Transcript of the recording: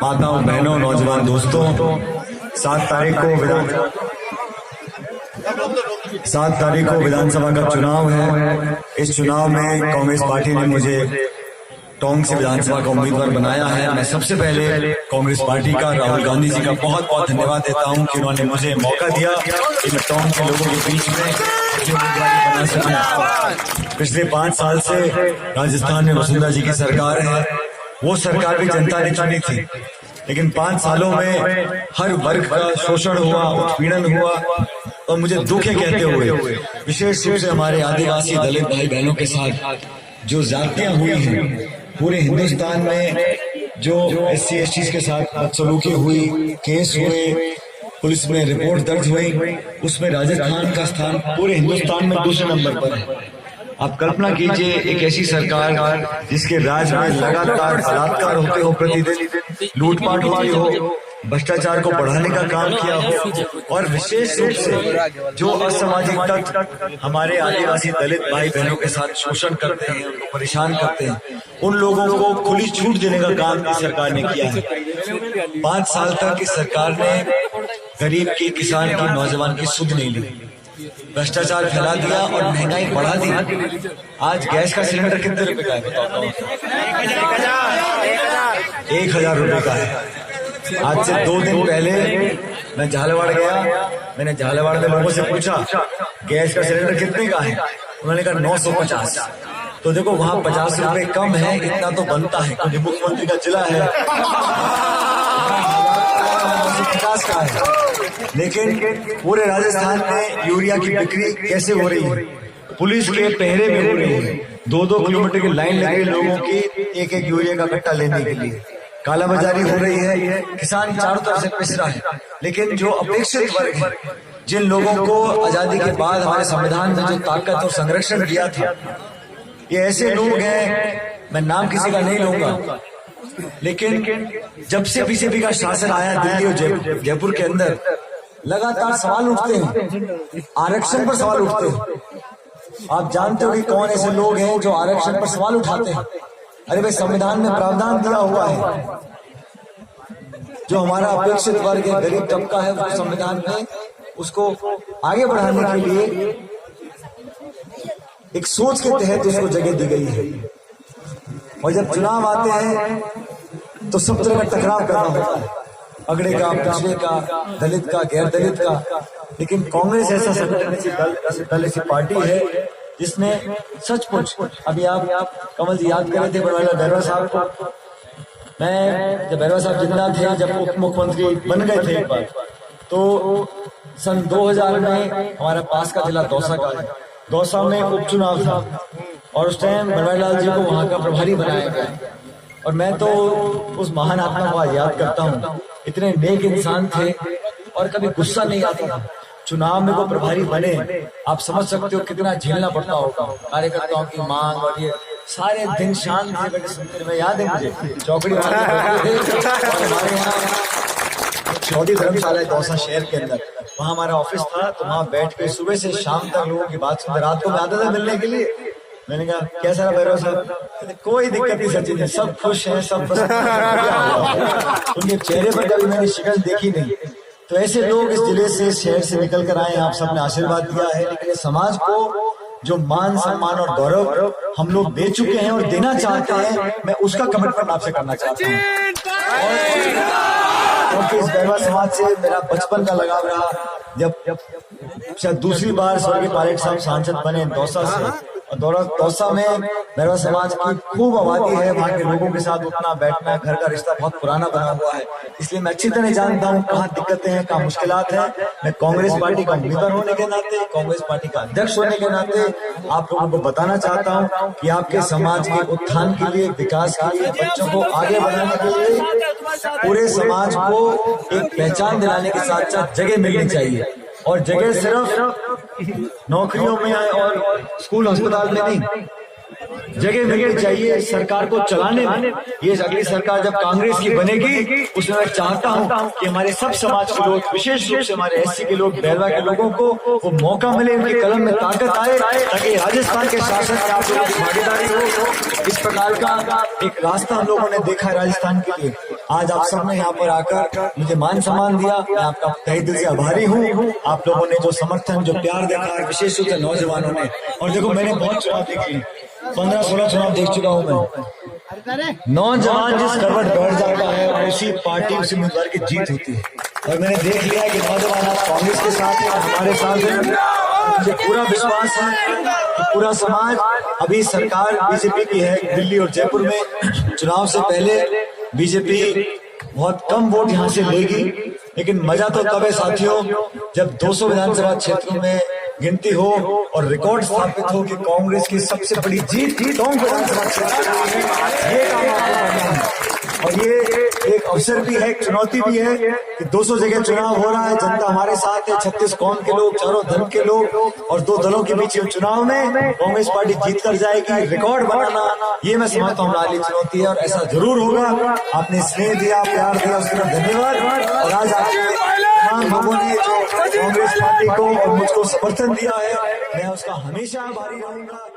माताओं, बहनों, नौजवान दोस्तों, 7 तारीख को विधानसभा का चुनाव है। इस चुनाव में कांग्रेस पार्टी ने मुझे टोंक से विधानसभा का उम्मीदवार बनाया है। मैं सबसे पहले कांग्रेस पार्टी का, राहुल गांधी जी का बहुत बहुत धन्यवाद देता हूं कि उन्होंने मुझे मौका दिया कि मैं टोंक के लोगों के बीच में उम्मीदवार बना सकूं। पिछले 5 साल से राजस्थान में वसुंधरा जी की सरकार है। वो सरकार भी जनता ने चुनी थी, लेकिन 5 सालों में हर वर्ग का शोषण हुआ, उत्पीड़न हुआ और मुझे दुख है कहते हुए विशेष रूप से हमारे आदिवासी दलित भाई बहनों के साथ जो ज्यादतियां हुई हैं, पूरे हिंदुस्तान में जो SC ST के साथ बदसलूकी हुई, केस हुए, पुलिस में रिपोर्ट दर्ज हुई, उसमें राजस्थान का स्थान पूरे हिंदुस्तान में दूसरे नंबर पर है। आप कल्पना कीजिए एक ऐसी सरकार जिसके राज में लगातार बलात्कार होते हो, प्रतिदिन लूटपाट होती हो, भ्रष्टाचार को बढ़ाने का काम किया हो और विशेष रूप से जो असामाजिक तत्व हमारे आदिवासी दलित भाई बहनों के साथ शोषण करते हैं, उनको परेशान करते हैं, उन लोगों को खुली छूट देने का काम इस सरकार ने किया है। 5 साल तक इस सरकार ने गरीब की, किसान की, नौजवान की सुध नहीं ली, भ्रष्टाचार फैला दिया और महंगाई बढ़ा दी। आज गैस का सिलेंडर कितने रुपए का है बताता हूँ? 1000 रुपए का है। आज से 2 दिन पहले मैं झालावाड़ गया, मैंने झालावाड़ के लोगों से पूछा गैस का सिलेंडर कितने का है, उन्होंने कहा 950। तो देखो वहाँ 50 रुपए कम है, इतना तो बनता है क्योंकि मुख्यमंत्री का जिला है, 950 का है। लेकिन पूरे राजस्थान में यूरिया की बिक्री कैसे हो रही है? पुलिस के पहरे में हो रही है। 2-2 किलोमीटर की लाइन लगी लोगों की एक यूरिया का कट्टा लेने के लिए। कालाबाजारी हो रही है, किसान चारों तरफ से पिस रहा है। लेकिन जो अपेक्षित वर्ग है, जिन लोगों को आजादी के बाद हमारे संविधान में जो ताकत और संरक्षण दिया था, ये ऐसे लोग हैं, मैं नाम किसी का नहीं लूंगा, लेकिन जब से बीजेपी का शासन आया दिल्ली और जयपुर के अंदर लगातार सवाल उठते हैं, आरक्षण पर सवाल उठते हैं। आप जानते हो कि कौन ऐसे लोग हैं जो आरक्षण पर सवाल उठाते हैं? अरे भाई, संविधान में प्रावधान दिया हुआ है, जो हमारा अपेक्षित वर्ग है, गरीब तबका है, उसको संविधान में उसको आगे बढ़ाने के लिए एक सोच के तहत उसको जगह दी गई है। और जब चुनाव आते हैं तो सब तरह का टकराव करना होता है, अगड़े का, पिछड़े का, दलित का, गैर दलित का। लेकिन कांग्रेस ऐसा संगठन, ऐसी पार्टी है जिसने सचमुच, अभी आप कमल जी याद कर रहे थे बैरवा साहब को, मैं जब बैरवा साहब जिंदा थे, जब उप मुख्यमंत्री बन गए थे एक बार, तो सन 2000 में हमारा पास का जिला दौसा का है, दौसा में उपचुनाव था और उस टाइम बनवारी लाल जी को वहां का प्रभारी बनाया गया। और मैं तो उस महान आत्मा को याद करता हूँ, इतने नेक इंसान थे और कभी गुस्सा नहीं आता था। चुनाव में वो प्रभारी बने, आप समझ सकते हो कितना झेलना पड़ता होगा, कार्यकर्ताओं की मांग और ये सारे दिन शांत से बैठे सुनते। मैं याद है मुझे चौकड़ी हमारे यहाँ चौधरी धर्मशाला दौसा शहर के अंदर, वहाँ हमारा ऑफिस था, तो वहाँ बैठ के सुबह से शाम तक लोगों की बात सुनते। रात को मैं आता था मिलने के लिए, मैंने कहा कैसा रहा भैरव साहब? कोई दिक्कत नहीं सचिन, सब खुश हैं, सब उनके चेहरे पर कभी मैंने शिकन देखी नहीं। तो ऐसे लोग इस जिले से, शहर से निकल कर आए, आप सबने आशीर्वाद दिया है, लेकिन समाज को जो मान, सम्मान और गौरव हम लोग दे चुके हैं और देना चाहते हैं, मैं उसका कमिटमेंट आपसे करना चाहता हूँ। क्योंकि इस बैरवा समाज से मेरा बचपन का लगाव रहा। जब शायद दूसरी बार स्वर्गीय पायलट साहब सांसद बने दौसा से, और दौसा में बैरवा समाज की खूब आबादी है, वहाँ के लोगों के साथ उठना बैठना, घर का रिश्ता बहुत पुराना बना हुआ है, इसलिए मैं अच्छी तरह जानता हूँ कहाँ दिक्कतें हैं, कहाँ मुश्किलात हैं। मैं कांग्रेस पार्टी का उम्मीदवार होने के नाते, कांग्रेस पार्टी का अध्यक्ष होने के नाते आप लोगों को बताना चाहता हूँ कि आपके समाज के उत्थान के लिए, विकास के लिए, बच्चों को आगे बढ़ाने के लिए पूरे समाज को एक पहचान दिलाने के साथ साथ जगह मिलनी चाहिए। और जगह सिर्फ नौकरियों में और स्कूल अस्पताल में नहीं, जगह मिलनी चाहिए सरकार को चलाने में। ये अगली सरकार जब कांग्रेस की बनेगी उसमें मैं चाहता हूं कि हमारे सब समाज के लोग, विशेष रूप से हमारे एससी के लोग, बैरवा के लोगों को वो मौका मिले, उनकी कलम में ताकत आए, ताकि राजस्थान के शासन में आप लोगों की भागीदारी हो। इस प्रकार का एक रास्ता हम लोगों ने देखा है राजस्थान के लिए। आज आप सबने यहाँ पर आकर मुझे मान सम्मान दिया, मैं आपका तहे दिल से आभारी हूँ। आप लोगों ने जो समर्थन, जो प्यार देखा है, विशेष रूप से नौजवानों ने। और देखो, मैंने बहुत चुनाव देखे, 15-16 चुनाव देख चुका हूँ मैं। नौजवान जिस करवट बैठ जाता है उसी पार्टी, उसी उम्मीदवार की जीत होती है। और मैंने देख लिया है कि नौजवान आज कांग्रेस के साथ है, हमारे साथ है। मुझे पूरा विश्वास है कि पूरा समाज, अभी सरकार बीजेपी की है दिल्ली और जयपुर में, चुनाव से पहले बीजेपी बहुत कम वोट यहाँ से लेगी, लेकिन मजा तो तब है साथियों जब 200 विधानसभा क्षेत्रों में गिनती हो और रिकॉर्ड स्थापित हो कि कांग्रेस की सबसे बड़ी जीत टोंक विधानसभा क्षेत्र में ये काम आपको करना है। और ये एक अवसर भी है, एक चुनौती भी है कि 200 जगह चुनाव हो रहा है, जनता हमारे साथ है, 36 कौम के लोग, चारों धर्म के लोग, और 2 दलों के बीच चुनाव में कांग्रेस पार्टी जीत कर जाएगी। रिकॉर्ड बनाना ये मैं समझता हूँ हमारे लिए चुनौती है, और ऐसा जरूर होगा। आपने स्नेह दिया, प्यार दिया, उसके लिए धन्यवाद। और आज आपके तमाम लोगों ने जो कांग्रेस पार्टी को और मुझको समर्थन दिया है, मैं उसका हमेशा आभारी रहूंगा।